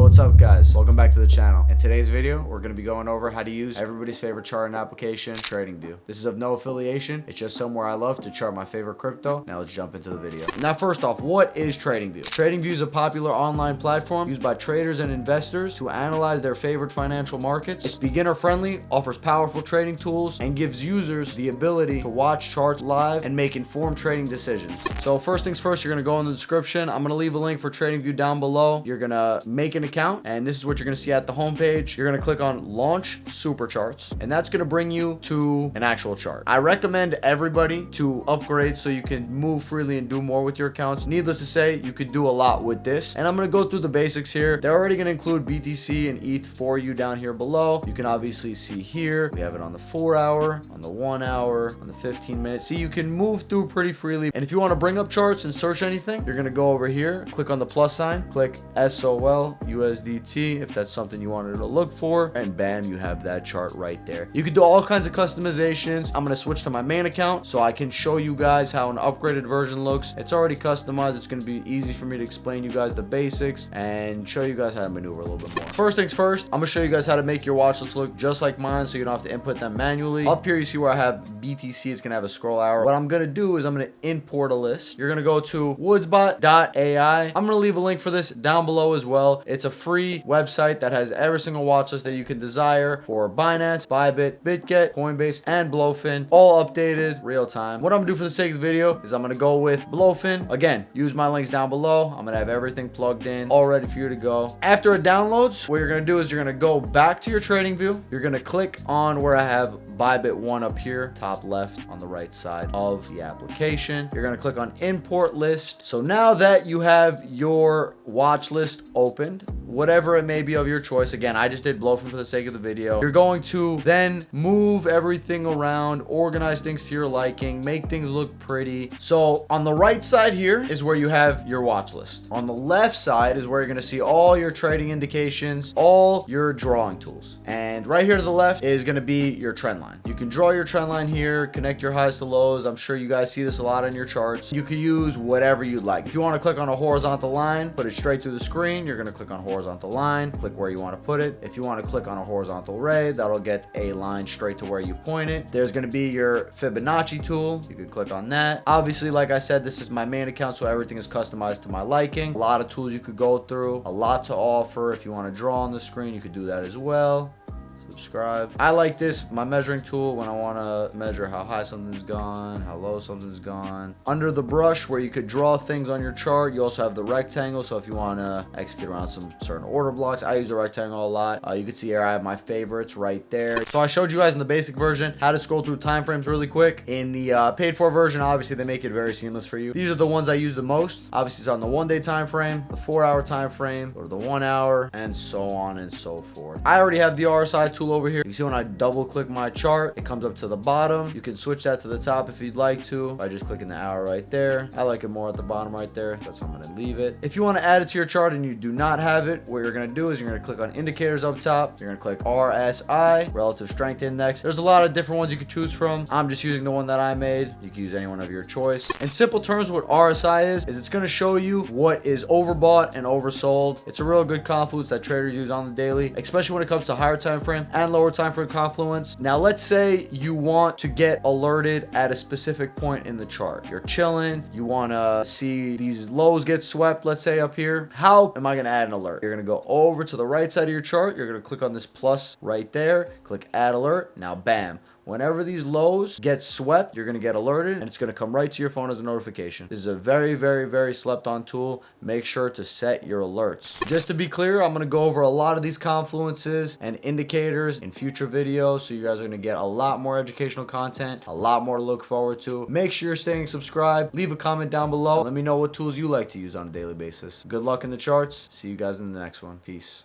what's up guys? Welcome back to the channel. In today's video, we're going to be going over how to use everybody's favorite charting application, TradingView. This is of no affiliation. It's just somewhere I love to chart my favorite crypto. Now let's jump into the video. Now first off, what is TradingView? TradingView is a popular online platform used by traders and investors to analyze their favorite financial markets. It's beginner friendly, offers powerful trading tools, and gives users the ability to watch charts live and make informed trading decisions. So first things first, you're going to go in the description. I'm going to leave a link for TradingView down below. You're going to make an account, and this is what you're going to see at the homepage. You're going to click on launch super charts, and that's going to bring you to an actual chart. I recommend everybody to upgrade so you can move freely and do more with your accounts. Needless to say, you could do a lot with this, and I'm going to go through the basics here. They're already going to include BTC and ETH for you down here below. You can obviously see here we have it on the 4 hour, on the 1 hour, on the 15 minutes. See, you can move through pretty freely, and if you want to bring up charts and search anything, you're going to go over here, click on the plus sign, click SOL USDT if that's something you wanted to look for, and bam, you have that chart right there. You can do all kinds of customizations. I'm going to switch to my main account so I can show you guys how an upgraded version looks. It's already customized. It's going to be easy for me to explain you guys the basics and show you guys how to maneuver a little bit more. First things first, I'm going to show you guys how to make your watch list look just like mine so you don't have to input them manually. Up here you see where I have BTC. It's going to have a scroll arrow. What I'm going to do is I'm going to import a list. You're going to go to woodsbot.ai. I'm going to leave a link for this down below as well. It's a free website that has every single watch list that you can desire for Binance, Bybit, BitGet, Coinbase, and Blofin, all updated real time. What I'm gonna do for the sake of the video is I'm gonna go with Blofin. Again, use my links down below. I'm gonna have everything plugged in, all ready for you to go. After it downloads, what you're gonna do is you're gonna go back to your TradingView. You're gonna click on where I have Bybit 1 up here, top left on the right side of the application. You're gonna click on import list. So now that you have your watch list opened, whatever it may be of your choice, again, I just did Blofin for the sake of the video. You're going to then move everything around, organize things to your liking, make things look pretty. So on the right side here is where you have your watch list. On the left side is where you're gonna see all your trading indications, all your drawing tools. And right here to the left is gonna be your trend line. You can draw your trend line here, connect your highs to lows. I'm sure you guys see this a lot on your charts. You could use whatever you'd like. If you want to click on a horizontal line, put it straight through the screen. You're going to click on horizontal line, click where you want to put it. If you want to click on a horizontal ray, that'll get a line straight to where you point it. There's going to be your Fibonacci tool. You can click on that. Obviously, like I said, this is my main account, so everything is customized to my liking. A lot of tools you could go through, a lot to offer. If you want to draw on the screen, you could do that as well. Subscribe. I like this, my measuring tool, when I want to measure how high something's gone, how low something's gone. Under the brush where you could draw things on your chart, you also have the rectangle. So if you want to execute around some certain order blocks, I use the rectangle a lot. You can see here I have my favorites right there. So I showed you guys in the basic version how to scroll through time frames really quick. In the paid for version, obviously they make it very seamless for you. These are the ones I use the most. Obviously it's on the 1 day time frame, the 4 hour time frame, or the 1 hour, and so on and so forth. I already have the RSI tool over here. You see when I double click my chart, it comes up to the bottom. You can switch that to the top if you'd like to by just clicking the hour right there. I like it more at the bottom right there. That's how I'm going to leave it. If you want to add it to your chart and you do not have it, what you're going to do is you're going to click on indicators up top. You're going to click RSI, relative strength index. There's a lot of different ones you could choose from. I'm just using the one that I made. You can use any one of your choice. In simple terms, what RSI is it's going to show you what is overbought and oversold. It's a real good confluence that traders use on the daily, especially when it comes to higher time frame and lower time frame confluence. Now let's say you want to get alerted at a specific point in the chart. You're chilling, you want to see these lows get swept, let's say up here. How am I going to add an alert? You're going to go over to the right side of your chart. You're going to click on this plus right there, click add alert. Now bam, whenever these lows get swept, you're going to get alerted and it's going to come right to your phone as a notification. This is a very, very, very slept on tool. Make sure to set your alerts. Just to be clear, I'm going to go over a lot of these confluences and indicators in future videos. So you guys are going to get a lot more educational content, a lot more to look forward to. Make sure you're staying subscribed. Leave a comment down below. Let me know what tools you like to use on a daily basis. Good luck in the charts. See you guys in the next one. Peace.